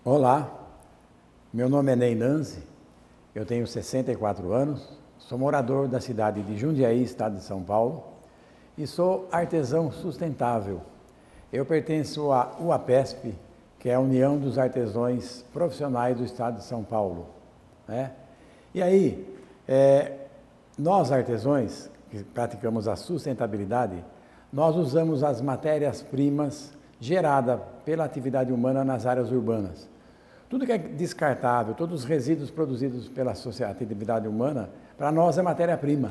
Olá, meu nome é Ney Nanzi, eu tenho 64 anos, sou morador da cidade de Jundiaí, estado de São Paulo, e sou artesão sustentável. Eu pertenço à UAPESP, que é a União dos Artesãos Profissionais do estado de São Paulo, né? E aí, nós artesãos, que praticamos a sustentabilidade, nós usamos as matérias-primas geradas pela atividade humana nas áreas urbanas. Tudo que é descartável, todos os resíduos produzidos pela atividade humana, para nós é matéria-prima.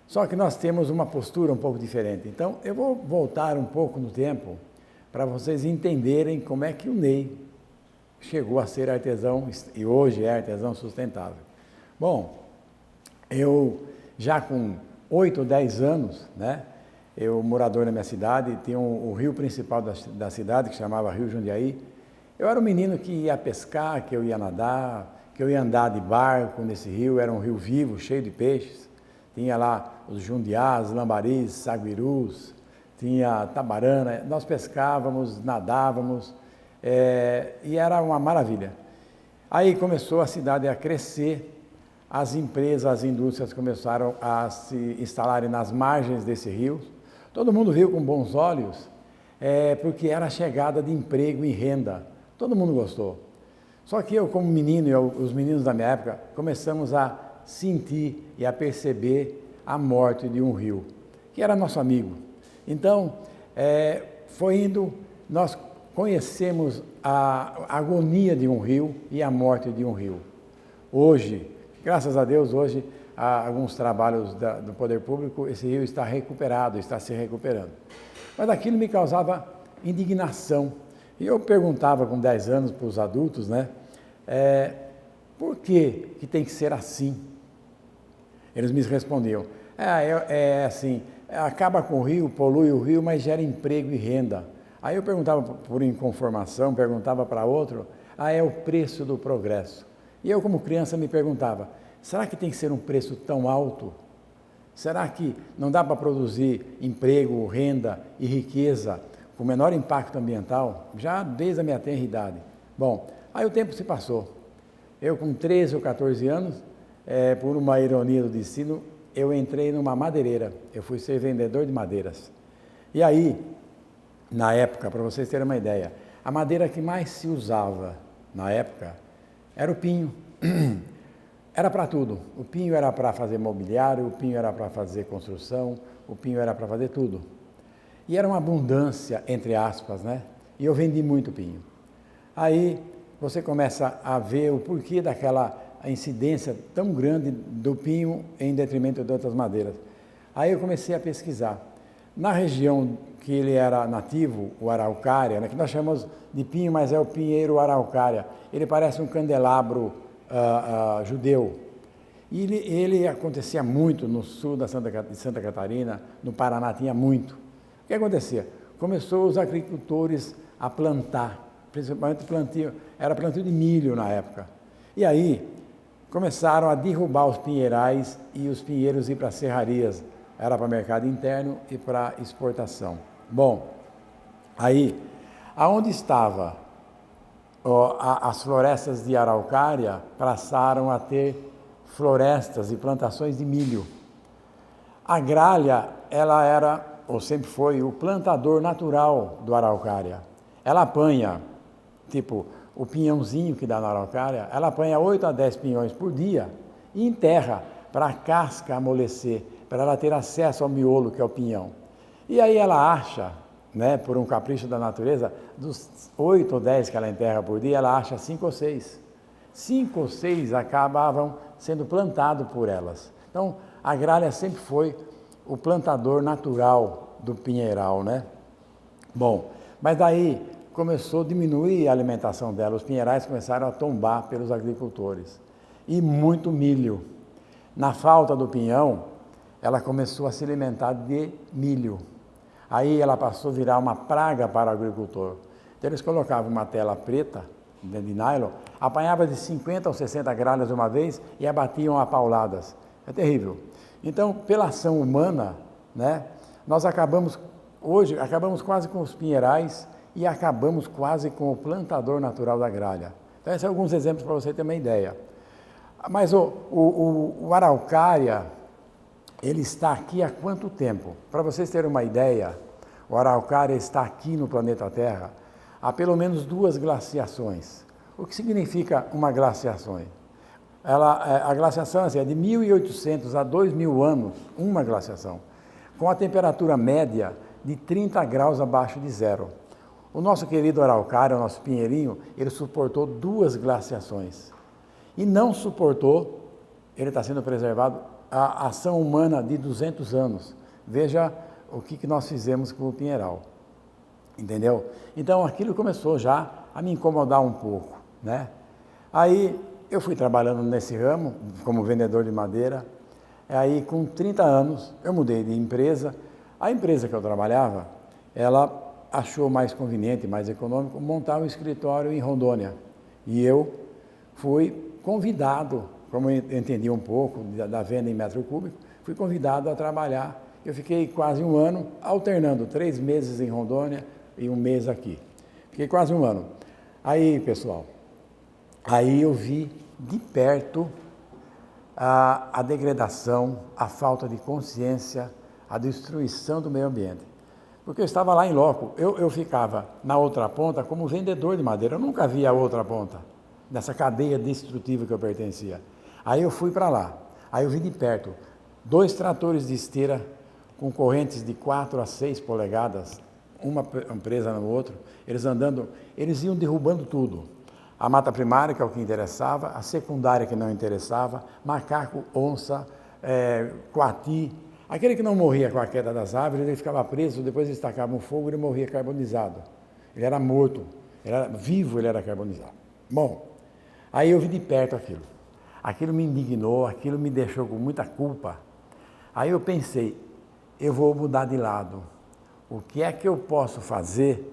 Só que nós temos uma postura um pouco diferente. Então, eu vou voltar um pouco no tempo para vocês entenderem como é que o Ney chegou a ser artesão e hoje é artesão sustentável. Bom, eu já com 8 ou 10 anos, né, eu morador na minha cidade, tinha o rio principal da cidade, que chamava Rio Jundiaí. Eu era um menino que ia pescar, que eu ia nadar, que eu ia andar de barco nesse rio, era um rio vivo, cheio de peixes. Tinha lá os jundiás, lambaris, saguirus, tinha tabarana, nós pescávamos, nadávamos, e era uma maravilha. Aí começou a cidade a crescer, as empresas, as indústrias começaram a se instalarem nas margens desse rio. Todo mundo viu com bons olhos, porque era a chegada de emprego e renda. Todo mundo gostou. Só que eu, como menino, e os meninos da minha época, começamos a sentir e a perceber a morte de um rio, que era nosso amigo. Então, foi indo, nós conhecemos a agonia de um rio e a morte de um rio. Hoje, graças a Deus, hoje, há alguns trabalhos do poder público, esse rio está recuperado, está se recuperando. Mas aquilo me causava indignação. E eu perguntava com 10 anos para os adultos, né, por que tem que ser assim? Eles me respondiam, assim, acaba com o rio, polui o rio, mas gera emprego e renda. Aí eu perguntava por inconformação, perguntava para outro, é o preço do progresso. E eu, como criança, me perguntava, será que tem que ser um preço tão alto? Será que não dá para produzir emprego, renda e riqueza com menor impacto ambiental, já desde a minha tenra idade? Bom, aí o tempo se passou. Eu com 13 ou 14 anos, por uma ironia do destino, eu entrei numa madeireira. Eu fui ser vendedor de madeiras. E aí, na época, para vocês terem uma ideia, a madeira que mais se usava na época era o pinho. Era para tudo. O pinho era para fazer mobiliário, o pinho era para fazer construção, o pinho era para fazer tudo. E era uma abundância, entre aspas, né? E eu vendi muito pinho. Aí você começa a ver o porquê daquela incidência tão grande do pinho em detrimento de outras madeiras. Aí eu comecei a pesquisar. Na região que ele era nativo, o araucária, né, que nós chamamos de pinho, mas é o pinheiro araucária. Ele parece um candelabro judeu. E ele acontecia muito no sul de Santa Catarina, no Paraná tinha muito. O que acontecia? Começou os agricultores a plantar, principalmente era plantio de milho na época. E aí começaram a derrubar os pinheirais e os pinheiros ir para serrarias. Era para mercado interno e para exportação. Bom, aí, aonde estava as florestas de araucária, passaram a ter florestas e plantações de milho. A gralha, ela era, ou sempre foi, o plantador natural do araucária. Ela apanha, tipo, o pinhãozinho que dá na araucária, ela apanha 8 a 10 pinhões por dia e enterra para a casca amolecer, para ela ter acesso ao miolo, que é o pinhão. E aí ela acha, né, por um capricho da natureza, dos 8 ou 10 que ela enterra por dia, ela acha 5 ou 6. 5 ou 6 acabavam sendo plantados por elas. Então, a gralha sempre foi o plantador natural do pinheiral, né? Bom, mas daí começou a diminuir a alimentação dela, os pinheirais começaram a tombar pelos agricultores. E muito milho. Na falta do pinhão, ela começou a se alimentar de milho. Aí ela passou a virar uma praga para o agricultor. Então eles colocavam uma tela preta, de nylon, apanhava de 50 ou 60 gralhas de uma vez e abatiam a pauladas. É terrível. Então, pela ação humana, né, nós acabamos quase com os pinheirais e acabamos quase com o plantador natural da gralha. Então, esses são alguns exemplos para você ter uma ideia. Mas o araucária, ele está aqui há quanto tempo? Para vocês terem uma ideia, o araucária está aqui no planeta Terra há pelo menos 2 glaciações. O que significa uma glaciação? A glaciação assim, é de 1.800 a 2.000 anos, uma glaciação, com a temperatura média de 30 graus abaixo de zero. O nosso querido araucária, o nosso pinheirinho, ele suportou 2 glaciações. E não suportou, ele está sendo preservado, a ação humana de 200 anos. Veja o que nós fizemos com o pinheiral. Entendeu? Então aquilo começou já a me incomodar um pouco, né? Aí eu fui trabalhando nesse ramo, como vendedor de madeira. Aí com 30 anos eu mudei de empresa. A empresa que eu trabalhava, ela achou mais conveniente, mais econômico, montar um escritório em Rondônia. E eu fui convidado, como eu entendi um pouco da venda em metro cúbico, fui convidado a trabalhar. Eu fiquei quase um ano alternando 3 meses em Rondônia e 1 mês aqui. Fiquei quase um ano. Aí, pessoal, aí eu vi de perto a degradação, a falta de consciência, a destruição do meio ambiente. Porque eu estava lá em loco, eu ficava na outra ponta como vendedor de madeira, eu nunca vi a outra ponta, nessa cadeia destrutiva que eu pertencia. Aí eu fui para lá, aí eu vi de perto 2 tratores de esteira com correntes de 4 a 6 polegadas, uma presa no outro, eles andando, eles iam derrubando tudo. A mata primária, que é o que interessava, a secundária, que não interessava, macaco, onça, coati. Aquele que não morria com a queda das árvores, ele ficava preso, depois eles tacavam fogo, ele morria carbonizado. Ele era morto, vivo ele era carbonizado. Bom, aí eu vi de perto aquilo. Aquilo me indignou, aquilo me deixou com muita culpa. Aí eu pensei, eu vou mudar de lado. O que é que eu posso fazer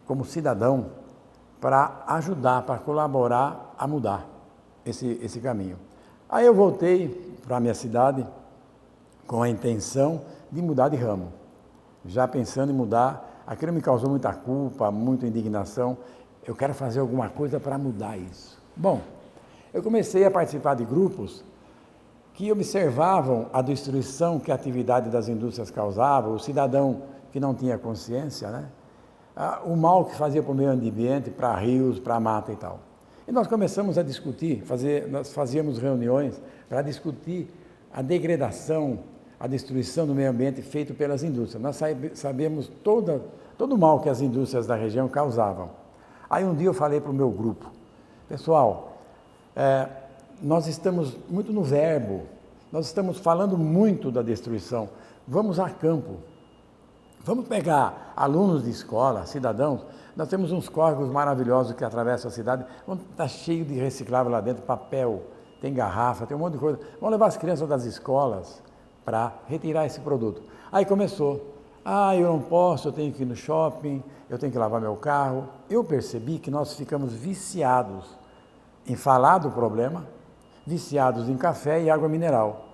como cidadão para ajudar, para colaborar a mudar esse caminho? Aí eu voltei para a minha cidade com a intenção de mudar de ramo. Já pensando em mudar, aquilo me causou muita culpa, muita indignação. Eu quero fazer alguma coisa para mudar isso. Bom, eu comecei a participar de grupos que observavam a destruição que a atividade das indústrias causava, o cidadão que não tinha consciência, né? O mal que fazia para o meio ambiente, para rios, para a mata e tal. E nós começamos a discutir, nós fazíamos reuniões para discutir a degradação, a destruição do meio ambiente feito pelas indústrias. Nós sabemos todo o mal que as indústrias da região causavam. Aí um dia eu falei para o meu grupo, pessoal, nós estamos muito no verbo, nós estamos falando muito da destruição, vamos a campo, vamos pegar alunos de escola, cidadãos, nós temos uns córregos maravilhosos que atravessam a cidade, está cheio de reciclável lá dentro, papel, tem garrafa, tem um monte de coisa, vamos levar as crianças das escolas para retirar esse produto. Aí começou, eu não posso, eu tenho que ir no shopping, eu tenho que lavar meu carro. Eu percebi que nós ficamos viciados em falar do problema, viciados em café e água mineral.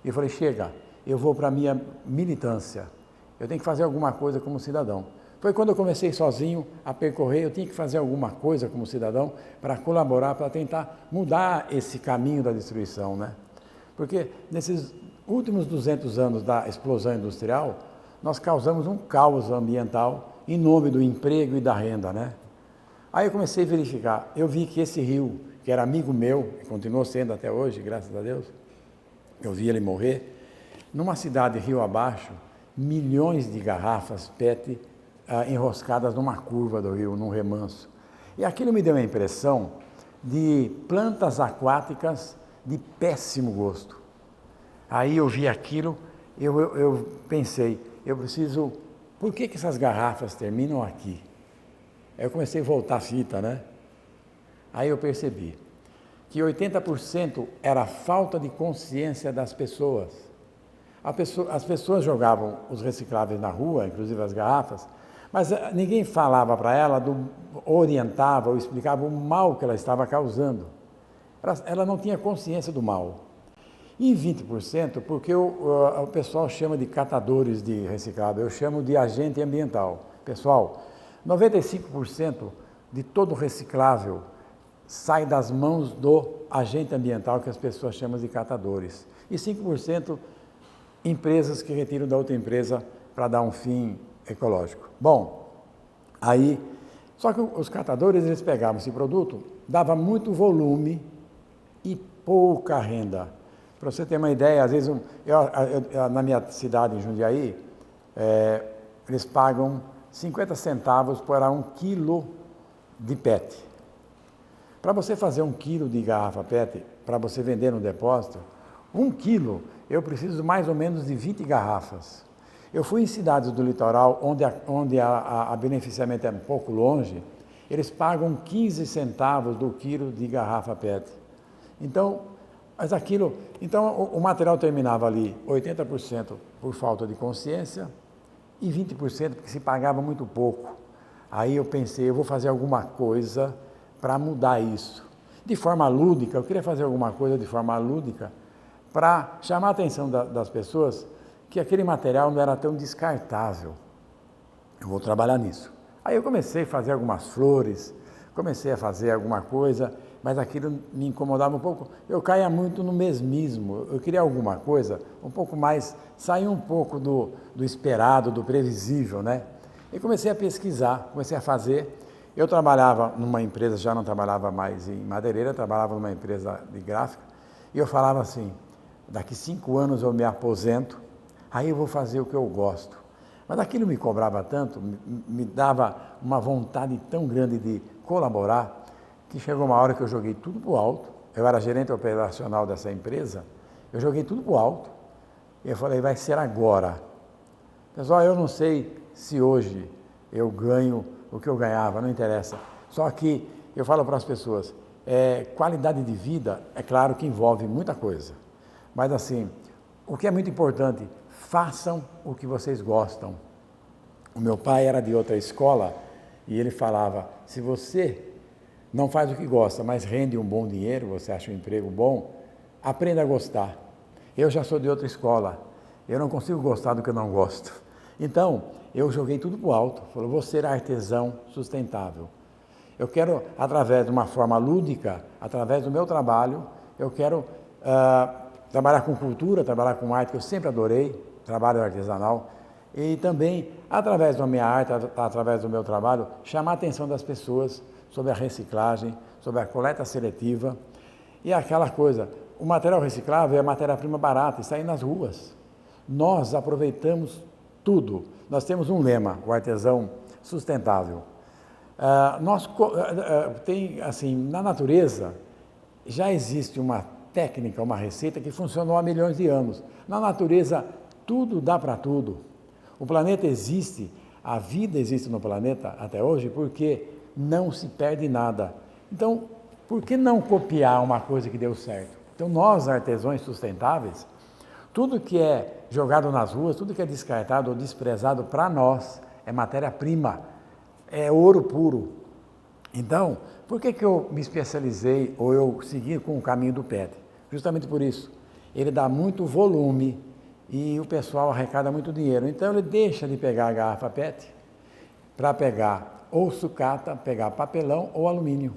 E eu falei, chega, eu vou para a minha militância, eu tenho que fazer alguma coisa como cidadão. Foi quando eu comecei sozinho a percorrer, eu tinha que fazer alguma coisa como cidadão para colaborar, para tentar mudar esse caminho da destruição, né? Porque nesses últimos 200 anos da explosão industrial, nós causamos um caos ambiental em nome do emprego e da renda, né? Aí eu comecei a verificar, eu vi que esse rio, que era amigo meu, e continuou sendo até hoje, graças a Deus, eu vi ele morrer, numa cidade rio abaixo, milhões de garrafas PET enroscadas numa curva do rio, num remanso. E aquilo me deu a impressão de plantas aquáticas de péssimo gosto. Aí eu vi aquilo, eu pensei, eu preciso, por que essas garrafas terminam aqui? Aí eu comecei a voltar a fita, né? Aí eu percebi que 80% era a falta de consciência das pessoas. As pessoas jogavam os recicláveis na rua, inclusive as garrafas, mas ninguém falava para ela, orientava ou explicava o mal que ela estava causando. Ela não tinha consciência do mal. E 20%, porque o pessoal chama de catadores de reciclável, eu chamo de agente ambiental. Pessoal, 95% de todo reciclável sai das mãos do agente ambiental, que as pessoas chamam de catadores. E 5% empresas que retiram da outra empresa para dar um fim ecológico. Bom, aí, só que os catadores, eles pegavam esse produto, dava muito volume e pouca renda. Para você ter uma ideia, às vezes, na minha cidade, em Jundiaí, eles pagam 50 centavos por 1 quilo de PET. Para você fazer 1 quilo de garrafa PET, para você vender no depósito, 1 quilo, eu preciso mais ou menos de 20 garrafas. Eu fui em cidades do litoral, onde a beneficiamento é um pouco longe, eles pagam 15 centavos do quilo de garrafa PET. Então, o material terminava ali 80% por falta de consciência e 20% porque se pagava muito pouco. Aí eu pensei, eu vou fazer alguma coisa para mudar isso. De forma lúdica, eu queria fazer alguma coisa de forma lúdica para chamar a atenção das pessoas que aquele material não era tão descartável. Eu vou trabalhar nisso. Aí eu comecei a fazer algumas flores, comecei a fazer alguma coisa, mas aquilo me incomodava um pouco. Eu caía muito no mesmismo. Eu queria alguma coisa um pouco mais, sair um pouco do esperado, do previsível, né? E comecei a pesquisar, comecei a fazer. Eu trabalhava numa empresa, já não trabalhava mais em madeireira, trabalhava numa empresa de gráfica, e eu falava assim, daqui 5 anos eu me aposento, aí eu vou fazer o que eu gosto. Mas aquilo me cobrava tanto, me dava uma vontade tão grande de colaborar, que chegou uma hora que eu joguei tudo para o alto. Eu era gerente operacional dessa empresa, eu joguei tudo para o alto, e eu falei, vai ser agora. Pessoal, eu não sei se hoje eu ganho o que eu ganhava, não interessa. Só que eu falo para as pessoas, qualidade de vida, é claro que envolve muita coisa, mas assim, o que é muito importante, façam o que vocês gostam. O meu pai era de outra escola e ele falava, se você não faz o que gosta, mas rende um bom dinheiro, você acha um emprego bom, aprenda a gostar. Eu já sou de outra escola, eu não consigo gostar do que eu não gosto. Então, eu joguei tudo para o alto, falei, vou ser artesão sustentável. Eu quero, através de uma forma lúdica, através do meu trabalho, eu quero trabalhar com cultura, trabalhar com arte, que eu sempre adorei, trabalho artesanal, e também, através da minha arte, através do meu trabalho, chamar a atenção das pessoas sobre a reciclagem, sobre a coleta seletiva, e aquela coisa, o material reciclável é matéria-prima barata, está aí nas ruas. Nós aproveitamos tudo. Nós temos um lema, o artesão sustentável. Na natureza, já existe uma técnica, uma receita que funcionou há milhões de anos. Na natureza, tudo dá para tudo. O planeta existe, a vida existe no planeta até hoje porque não se perde nada. Então, por que não copiar uma coisa que deu certo? Então, nós, artesãos sustentáveis, tudo que é jogado nas ruas, tudo que é descartado ou desprezado para nós é matéria-prima, é ouro puro. Então, por que eu me especializei ou eu segui com o caminho do PET? Justamente por isso. Ele dá muito volume e o pessoal arrecada muito dinheiro. Então, ele deixa de pegar a garrafa PET para pegar ou sucata, pegar papelão ou alumínio,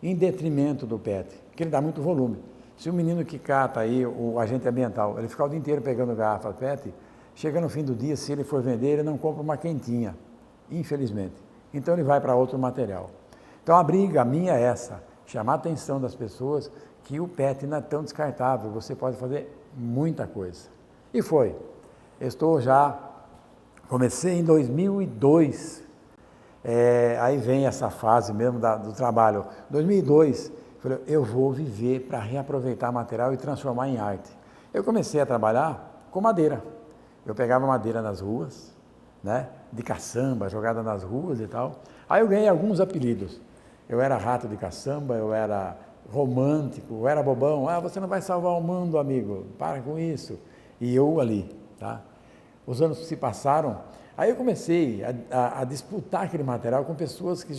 em detrimento do PET, porque ele dá muito volume. Se o menino que cata aí, o agente ambiental, ele ficar o dia inteiro pegando garrafa PET, chega no fim do dia, se ele for vender, ele não compra uma quentinha, infelizmente. Então ele vai para outro material. Então a briga minha é essa, chamar a atenção das pessoas que o PET não é tão descartável, você pode fazer muita coisa. E foi. Comecei em 2002, aí vem essa fase mesmo do trabalho. 2002, falei, eu vou viver para reaproveitar material e transformar em arte. Eu comecei a trabalhar com madeira. Eu pegava madeira nas ruas, né, de caçamba, jogada nas ruas e tal. Aí eu ganhei alguns apelidos. Eu era rato de caçamba, eu era romântico, eu era bobão. Você não vai salvar o mundo, amigo, para com isso. E eu ali, tá? Os anos se passaram, aí eu comecei a disputar aquele material com pessoas que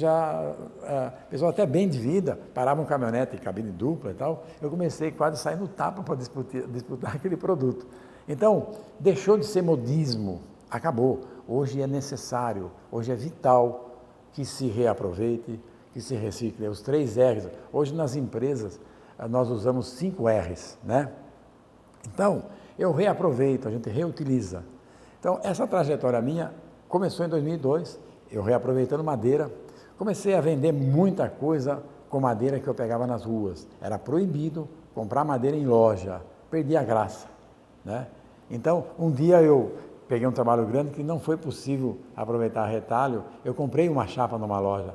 pessoas até bem de vida, paravam caminhonete, cabine dupla e tal. Eu comecei quase a sair no tapa para disputar aquele produto. Então, deixou de ser modismo, acabou. Hoje é necessário, hoje é vital que se reaproveite, que se recicle. Os 3 R's. Hoje nas empresas nós usamos 5 R's, né? Então, eu reaproveito, a gente reutiliza. Então, essa trajetória minha começou em 2002, eu reaproveitando madeira, comecei a vender muita coisa com madeira que eu pegava nas ruas. Era proibido comprar madeira em loja, perdi a graça, né? Então, um dia eu peguei um trabalho grande que não foi possível aproveitar retalho, eu comprei uma chapa numa loja,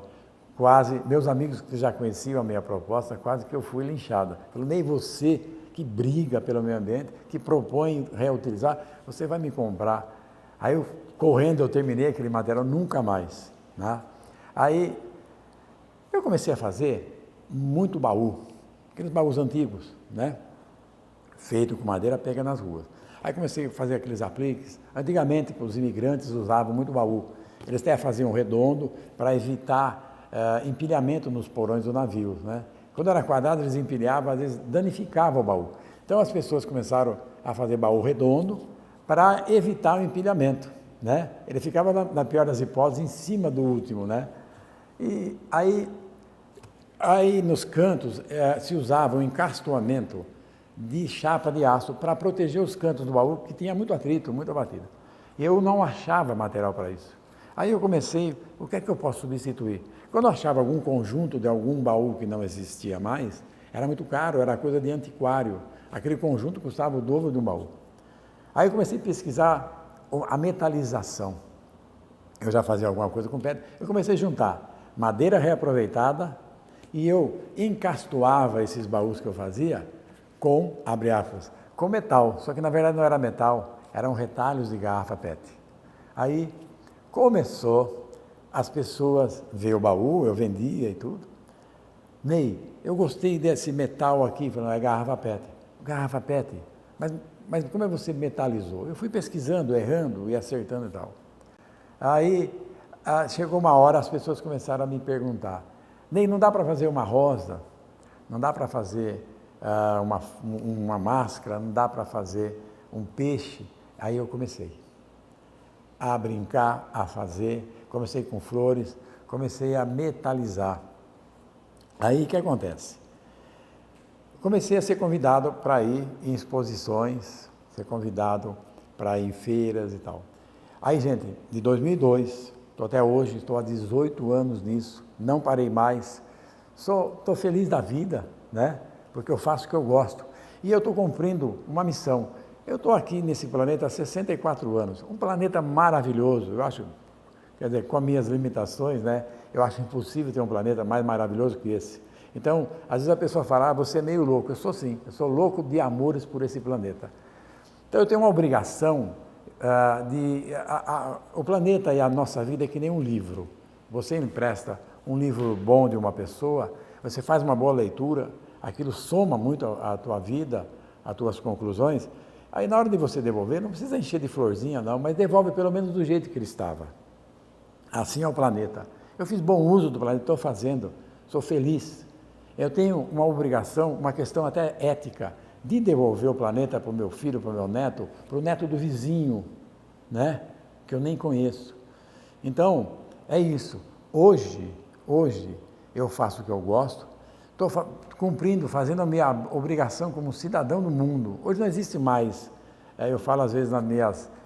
quase, meus amigos que já conheciam a minha proposta, quase que eu fui linchado. Falei, nem você que briga pelo meio ambiente, que propõe reutilizar, você vai me comprar. Aí eu, correndo, eu terminei aquele material, nunca mais, né? Aí eu comecei a fazer muito baú, aqueles baús antigos, né? Feito com madeira, pega nas ruas. Aí comecei a fazer aqueles apliques. Antigamente, os imigrantes usavam muito baú. Eles até faziam redondo para evitar empilhamento nos porões do navio, né? Quando era quadrado, eles empilhavam, às vezes danificava o baú. Então as pessoas começaram a fazer baú redondo para evitar o empilhamento, né? Ele ficava, na pior das hipóteses, em cima do último, né? E aí nos cantos se usava um encastoamento de chapa de aço para proteger os cantos do baú, que tinha muito atrito, muita batida. Eu não achava material para isso. Aí eu comecei, o que é que eu posso substituir? Quando eu achava algum conjunto de algum baú que não existia mais, era muito caro, era coisa de antiquário. Aquele conjunto custava o dobro de um baú. Aí eu comecei a pesquisar a metalização. Eu já fazia alguma coisa com pedra. Eu comecei a juntar madeira reaproveitada e eu encastoava esses baús que eu fazia com, abre aspas, com metal. Só que na verdade não era metal, eram retalhos de garrafa PET. Aí começou as pessoas ver o baú, eu vendia e tudo. Ney, eu gostei desse metal aqui, falando, é garrafa PET. Garrafa PET? Mas como é que você metalizou? Eu fui pesquisando, errando e acertando e tal. Aí chegou uma hora, as pessoas começaram a me perguntar, Ney, não dá para fazer uma rosa? Não dá para fazer uma máscara? Não dá para fazer um peixe? Aí eu comecei a brincar, a fazer, comecei com flores, comecei a metalizar. Aí o que acontece? Comecei a ser convidado para ir em exposições, ser convidado para ir em feiras e tal. Aí, gente, de 2002, estou até hoje, estou há 18 anos nisso, não parei mais, estou feliz da vida, né? Porque eu faço o que eu gosto. E eu estou cumprindo uma missão. Eu estou aqui nesse planeta há 64 anos, um planeta maravilhoso, eu acho, quer dizer, com as minhas limitações, né? Eu acho impossível ter um planeta mais maravilhoso que esse. Então, às vezes a pessoa fala, você é meio louco. Eu sou sim, eu sou louco de amores por esse planeta. Então eu tenho uma obrigação o planeta e a nossa vida é que nem um livro. Você empresta um livro bom de uma pessoa, você faz uma boa leitura, aquilo soma muito a tua vida, as tuas conclusões, aí na hora de você devolver, não precisa encher de florzinha não, mas devolve pelo menos do jeito que ele estava. Assim é o planeta. Eu fiz bom uso do planeta, estou fazendo, sou feliz. Eu tenho uma obrigação, uma questão até ética, de devolver o planeta para o meu filho, para o meu neto, para o neto do vizinho, né? Que eu nem conheço. Então, é isso. Hoje eu faço o que eu gosto, estou cumprindo, fazendo a minha obrigação como cidadão do mundo. Hoje não existe mais, eu falo às vezes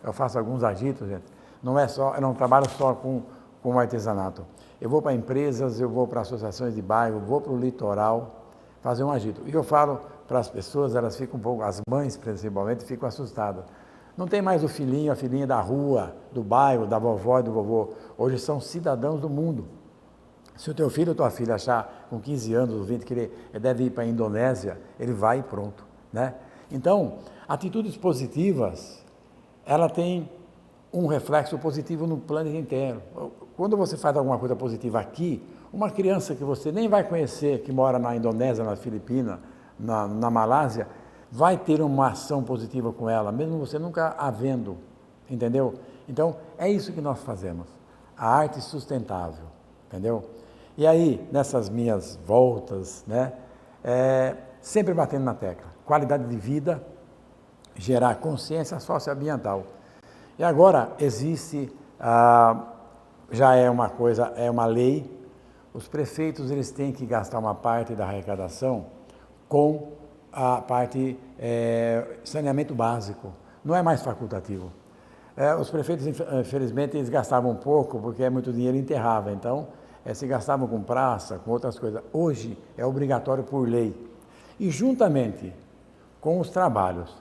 eu faço alguns agitos, gente, eu não trabalho só com artesanato. Eu vou para empresas, eu vou para associações de bairro, vou para o litoral fazer um agito. E eu falo para as pessoas, elas ficam um pouco, as mães principalmente, ficam assustadas. Não tem mais o filhinho, a filhinha da rua, do bairro, da vovó e do vovô. Hoje são cidadãos do mundo. Se o teu filho ou tua filha achar com 15 anos ou 20 que ele deve ir para a Indonésia, ele vai e pronto, né? Então, atitudes positivas, ela tem um reflexo positivo no planeta inteiro. Quando você faz alguma coisa positiva aqui, uma criança que você nem vai conhecer, que mora na Indonésia, na Filipina, na Malásia, vai ter uma ação positiva com ela, mesmo você nunca a vendo, entendeu? Então, é isso que nós fazemos, a arte sustentável, entendeu? E aí, nessas minhas voltas, né, sempre batendo na tecla, qualidade de vida, gerar consciência socioambiental. E agora existe já é uma coisa, é uma lei. Os prefeitos eles têm que gastar uma parte da arrecadação com a parte saneamento básico. Não é mais facultativo. Os prefeitos, infelizmente, eles gastavam pouco, porque é muito dinheiro e enterrava. Então, se gastavam com praça, com outras coisas. Hoje é obrigatório por lei. E juntamente com os trabalhos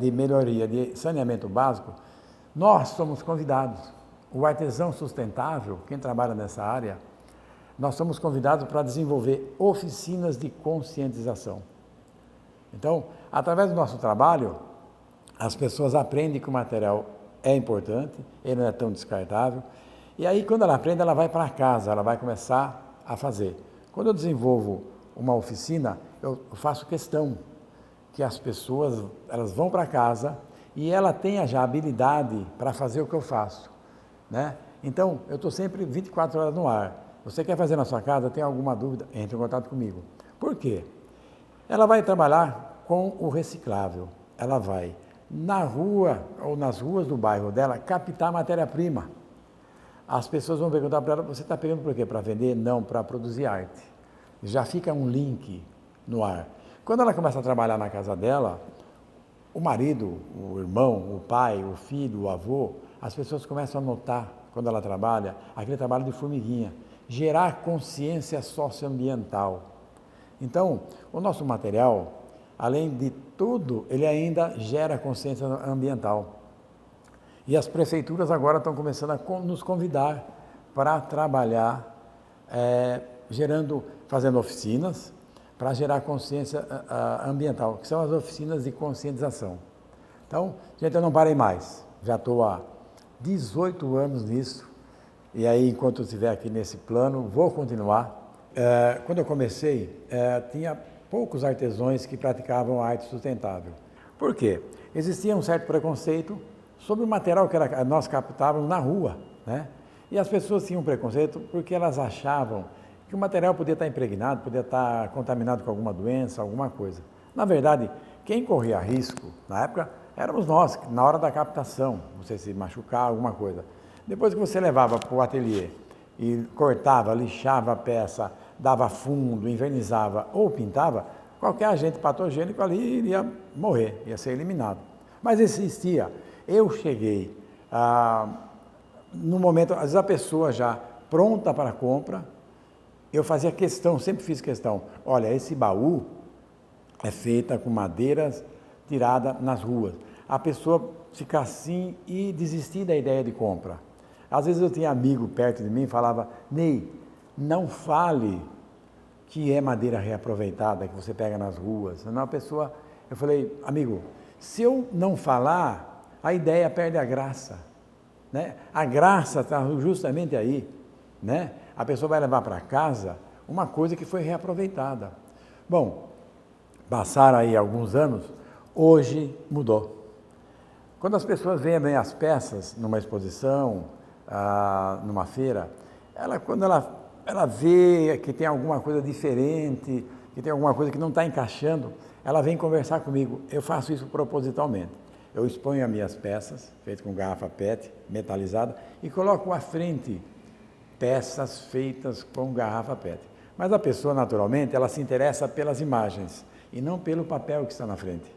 de melhoria de saneamento básico, nós somos convidados. O artesão sustentável, quem trabalha nessa área, nós somos convidados para desenvolver oficinas de conscientização. Então, através do nosso trabalho, as pessoas aprendem que o material é importante, ele não é tão descartável, e aí quando ela aprende, ela vai para casa, ela vai começar a fazer. Quando eu desenvolvo uma oficina, eu faço questão que as pessoas elas vão para casa e ela tenha já habilidade para fazer o que eu faço, né? Então, eu estou sempre 24 horas no ar. Você quer fazer na sua casa, tem alguma dúvida, entre em contato comigo. Por quê? Ela vai trabalhar com o reciclável, ela vai na rua ou nas ruas do bairro dela captar matéria-prima. As pessoas vão perguntar para ela, você está pegando por quê? Para vender? Não, para produzir arte. Já fica um link no ar. Quando ela começa a trabalhar na casa dela, o marido, o irmão, o pai, o filho, o avô, as pessoas começam a notar, quando ela trabalha, aquele trabalho de formiguinha, gerar consciência socioambiental. Então, o nosso material, além de tudo, ele ainda gera consciência ambiental. E as prefeituras agora estão começando a nos convidar para trabalhar, fazendo oficinas, para gerar consciência ambiental, que são as oficinas de conscientização. Então, gente, eu não parei mais, já estou há 18 anos nisso, e aí, enquanto eu estiver aqui nesse plano, vou continuar. Quando eu comecei, tinha poucos artesãos que praticavam a arte sustentável. Por quê? Existia um certo preconceito sobre o material que nós captávamos na rua, né? E as pessoas tinham preconceito porque elas achavam que o material podia estar impregnado, podia estar contaminado com alguma doença, alguma coisa. Na verdade, quem corria risco, na época, éramos nós, na hora da captação, você se machucar, alguma coisa. Depois que você levava para o ateliê e cortava, lixava a peça, dava fundo, invernizava ou pintava, qualquer agente patogênico ali iria morrer, ia ser eliminado. Mas existia. Eu cheguei, no momento, às vezes a pessoa já pronta para a compra, eu fazia questão, sempre fiz questão, olha, esse baú é feita com madeiras tirada nas ruas. A pessoa ficar assim e desistir da ideia de compra. Às vezes eu tinha amigo perto de mim e falava, Ney, não fale que é madeira reaproveitada, que você pega nas ruas. Senão a pessoa, eu falei, amigo, se eu não falar, a ideia perde a graça, né? A graça está justamente aí, né? A pessoa vai levar para casa uma coisa que foi reaproveitada. Bom, passaram aí alguns anos, hoje mudou. Quando as pessoas veem as peças numa exposição, numa feira, quando ela vê que tem alguma coisa diferente, que tem alguma coisa que não está encaixando, ela vem conversar comigo. Eu faço isso propositalmente. Eu exponho as minhas peças, feitas com garrafa PET, metalizada, e coloco à frente peças feitas com garrafa PET. Mas a pessoa, naturalmente, ela se interessa pelas imagens e não pelo papel que está na frente.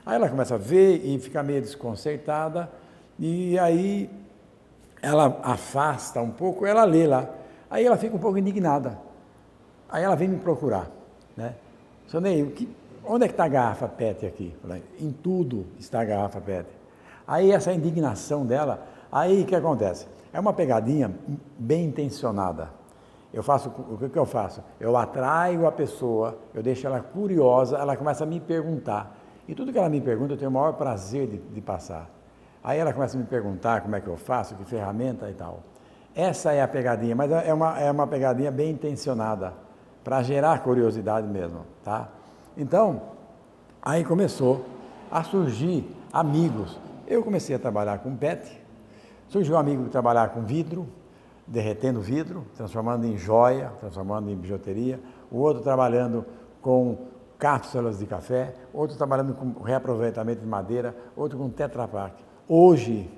Aí ela começa a ver e fica meio desconcertada, e aí ela afasta um pouco, ela lê lá. Aí ela fica um pouco indignada. Aí ela vem me procurar, né? Seu Ney, onde é que está a garrafa PET aqui? Em tudo está a garrafa PET. Aí essa indignação dela, aí o que acontece? É uma pegadinha bem intencionada. O que eu faço? Eu atraio a pessoa, eu deixo ela curiosa, ela começa a me perguntar. E tudo que ela me pergunta, eu tenho o maior prazer de passar. Aí ela começa a me perguntar como é que eu faço, que ferramenta e tal. Essa é a pegadinha, mas é uma pegadinha bem intencionada, para gerar curiosidade mesmo, tá? Então, aí começou a surgir amigos. Eu comecei a trabalhar com PET, surgiu um amigo que trabalhava com vidro, derretendo vidro, transformando em joia, transformando em bijuteria, o outro trabalhando com cápsulas de café, outro trabalhando com reaproveitamento de madeira, outro com Tetra Pak. Hoje,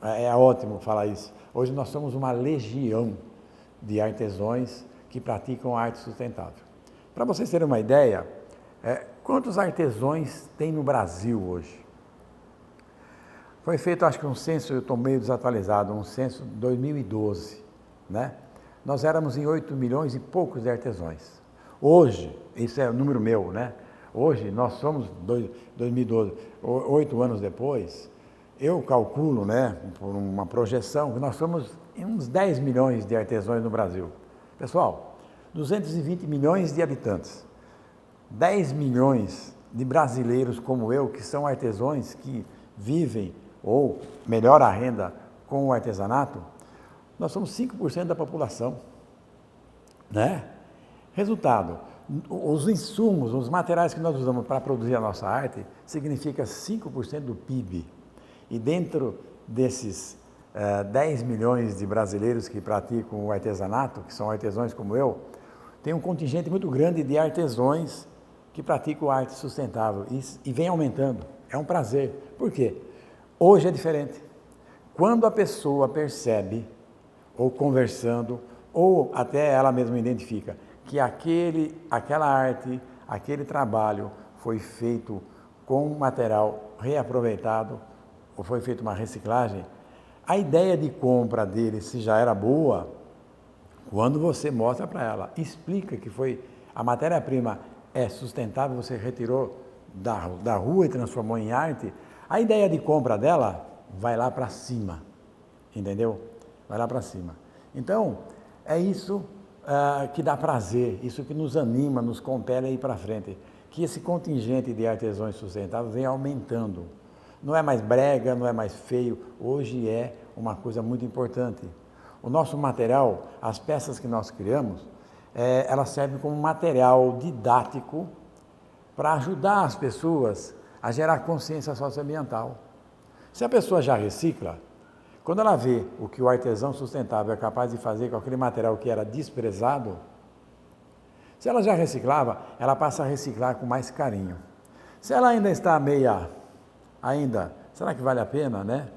é ótimo falar isso. Hoje nós somos uma legião de artesãos que praticam arte sustentável. Para vocês terem uma ideia, quantos artesãos tem no Brasil hoje? Foi feito, acho que um censo, eu estou meio desatualizado, um censo de 2012, né? Nós éramos em 8 milhões e poucos de artesãos. Hoje, isso é o número meu, né? Hoje, nós somos, 2012, 8 anos depois, eu calculo, né, por uma projeção, que nós somos em uns 10 milhões de artesãos no Brasil. Pessoal, 220 milhões de habitantes, 10 milhões de brasileiros como eu, que são artesãos que vivem ou melhora a renda com o artesanato, nós somos 5% da população, né? Resultado, os insumos, os materiais que nós usamos para produzir a nossa arte, significa 5% do PIB. E dentro desses 10 milhões de brasileiros que praticam o artesanato, que são artesãos como eu, tem um contingente muito grande de artesãos que praticam arte sustentável e vem aumentando. É um prazer. Por quê? Hoje é diferente. Quando a pessoa percebe, ou conversando, ou até ela mesma identifica, que aquela arte, aquele trabalho foi feito com material reaproveitado, ou foi feita uma reciclagem, a ideia de compra dele, se já era boa, quando você mostra para ela, explica que a matéria-prima é sustentável, você retirou da rua e transformou em arte, a ideia de compra dela vai lá para cima, entendeu? Vai lá para cima. Então, é isso que dá prazer, isso que nos anima, nos compele a ir para frente, que esse contingente de artesãos sustentáveis vem aumentando. Não é mais brega, não é mais feio, hoje é uma coisa muito importante. O nosso material, as peças que nós criamos, elas servem como material didático para ajudar as pessoas a gerar consciência socioambiental. Se a pessoa já recicla, quando ela vê o que o artesão sustentável é capaz de fazer com aquele material que era desprezado, se ela já reciclava, ela passa a reciclar com mais carinho. Se ela ainda está será que vale a pena, né?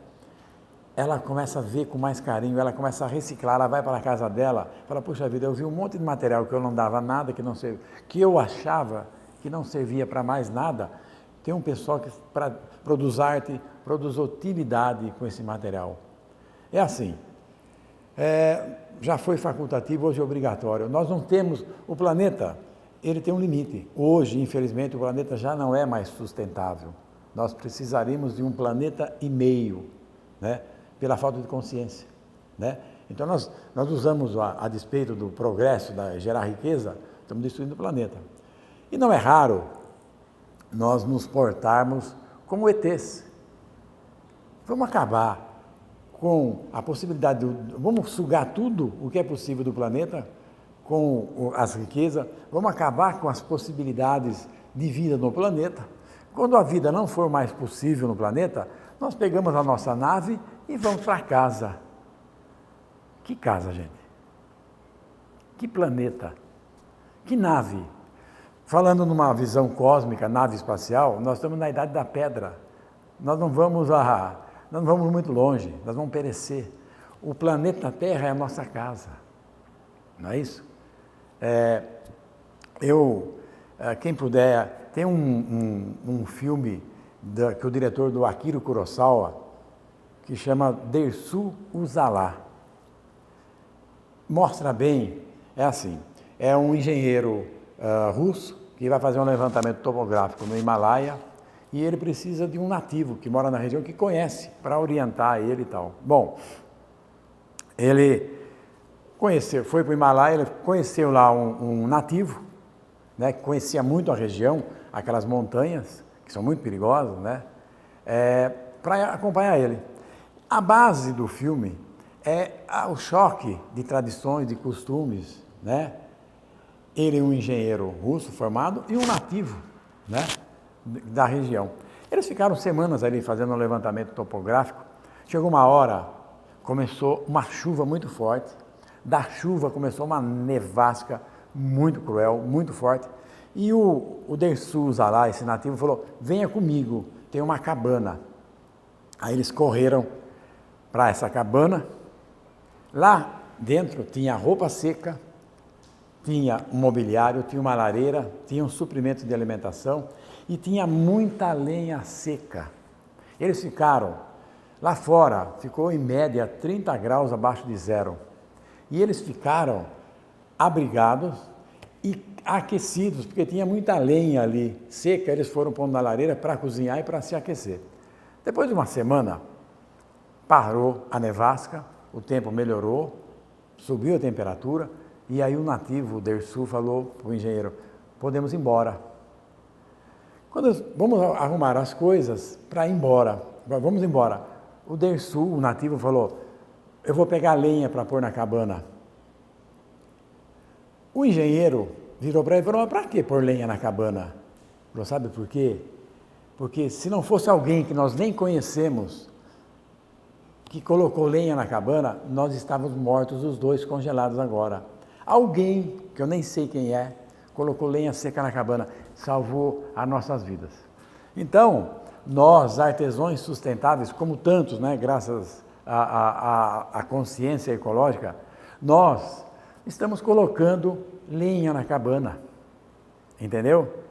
Ela começa a ver com mais carinho, ela começa a reciclar, ela vai para a casa dela, fala, puxa vida, eu vi um monte de material que eu não dava nada, que eu achava que não servia para mais nada. Tem um pessoal que produz arte, produz utilidade com esse material. É assim, já foi facultativo, hoje é obrigatório. Nós não temos, o planeta, ele tem um limite. Hoje, infelizmente, o planeta já não é mais sustentável. Nós precisaríamos de 1,5 planeta, né, pela falta de consciência, né? Então nós usamos, a despeito do progresso, da gerar riqueza, estamos destruindo o planeta. E não é raro nós nos portarmos como ETs. Vamos acabar com a possibilidade, vamos sugar tudo o que é possível do planeta, com as riquezas, vamos acabar com as possibilidades de vida no planeta. Quando a vida não for mais possível no planeta, nós pegamos a nossa nave e vamos para casa. Que casa, gente? Que planeta? Que nave? Falando numa visão cósmica, nave espacial, nós estamos na idade da pedra. Nós não vamos muito longe, nós vamos perecer. O planeta Terra é a nossa casa, não é isso? Quem puder, tem um filme que o diretor do Akira Kurosawa, que chama Dersu Uzala. Mostra bem, é um engenheiro russo que vai fazer um levantamento topográfico no Himalaia e ele precisa de um nativo que mora na região, que conhece, para orientar ele e tal. Bom, ele foi para o Himalaia, ele conheceu lá um nativo, né, que conhecia muito a região, aquelas montanhas, que são muito perigosas, né, para acompanhar ele. A base do filme é o choque de tradições, de costumes, né? Ele é um engenheiro russo formado e um nativo, né, da região. Eles ficaram semanas ali fazendo um levantamento topográfico. Chegou uma hora, começou uma chuva muito forte. Da chuva começou uma nevasca muito cruel, muito forte. E o Dersu Uzala, esse nativo, falou, venha comigo, tem uma cabana. Aí eles correram para essa cabana. Lá dentro tinha roupa seca, tinha um mobiliário, tinha uma lareira, tinha um suprimento de alimentação e tinha muita lenha seca. Eles ficaram lá fora, ficou em média 30 graus abaixo de zero. E eles ficaram abrigados e aquecidos, porque tinha muita lenha ali seca, eles foram pondo na lareira para cozinhar e para se aquecer. Depois de uma semana, parou a nevasca, o tempo melhorou, subiu a temperatura, e aí o nativo, o Dersu, falou para o engenheiro, podemos ir embora. Vamos arrumar as coisas para ir embora, vamos embora. O Dersu, o nativo, falou, eu vou pegar lenha para pôr na cabana. O engenheiro virou para ele e falou, mas para que pôr lenha na cabana? Falou, sabe por quê? Porque se não fosse alguém que nós nem conhecemos, que colocou lenha na cabana, nós estávamos mortos os dois, congelados agora. Alguém, que eu nem sei quem é, colocou lenha seca na cabana, salvou as nossas vidas. Então, nós, artesãos sustentáveis, como tantos, né, graças à consciência ecológica, nós estamos colocando lenha na cabana, entendeu?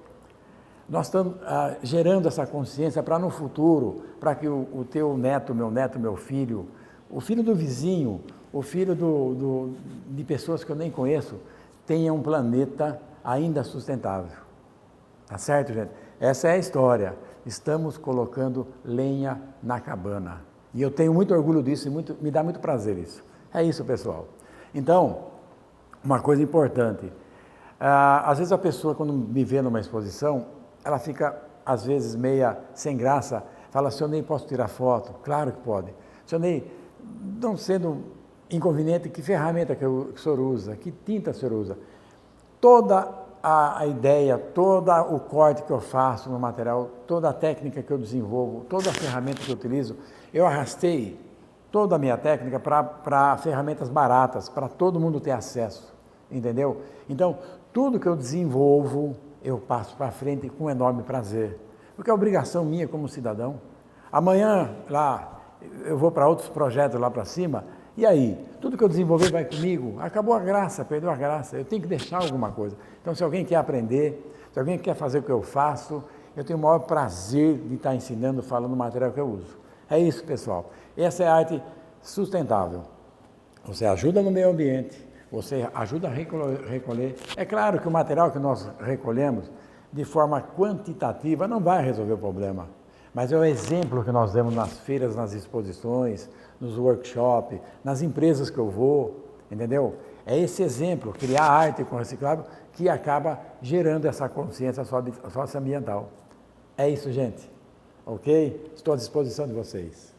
Nós estamos gerando essa consciência para no futuro, para que o teu neto, meu filho, o filho do vizinho, o filho de pessoas que eu nem conheço, tenha um planeta ainda sustentável. Tá certo, gente? Essa é a história. Estamos colocando lenha na cabana. E eu tenho muito orgulho disso e me dá muito prazer isso. É isso, pessoal. Então, uma coisa importante. Às vezes a pessoa, quando me vê numa exposição, ela fica, às vezes, meia sem graça, fala, senhor Ney, posso tirar foto? Claro que pode. Senhor Ney, não sendo inconveniente, que ferramenta que o senhor usa? Que tinta o senhor usa? Toda a ideia, todo o corte que eu faço no material, toda a técnica que eu desenvolvo, toda a ferramenta que eu utilizo, eu arrastei toda a minha técnica para ferramentas baratas, para todo mundo ter acesso, entendeu? Então, tudo que eu desenvolvo, eu passo para frente com enorme prazer, porque é obrigação minha como cidadão. Amanhã, lá, eu vou para outros projetos lá para cima, e aí? Tudo que eu desenvolver vai comigo? Acabou a graça, perdeu a graça, eu tenho que deixar alguma coisa. Então, se alguém quer aprender, se alguém quer fazer o que eu faço, eu tenho o maior prazer de estar ensinando, falando o material que eu uso. É isso, pessoal. Essa é a arte sustentável. Você ajuda no meio ambiente, você ajuda a recolher. É claro que o material que nós recolhemos, de forma quantitativa, não vai resolver o problema. Mas é o exemplo que nós demos nas feiras, nas exposições, nos workshops, nas empresas que eu vou, entendeu? É esse exemplo, criar arte com reciclável, que acaba gerando essa consciência socioambiental. É isso, gente. Ok? Estou à disposição de vocês.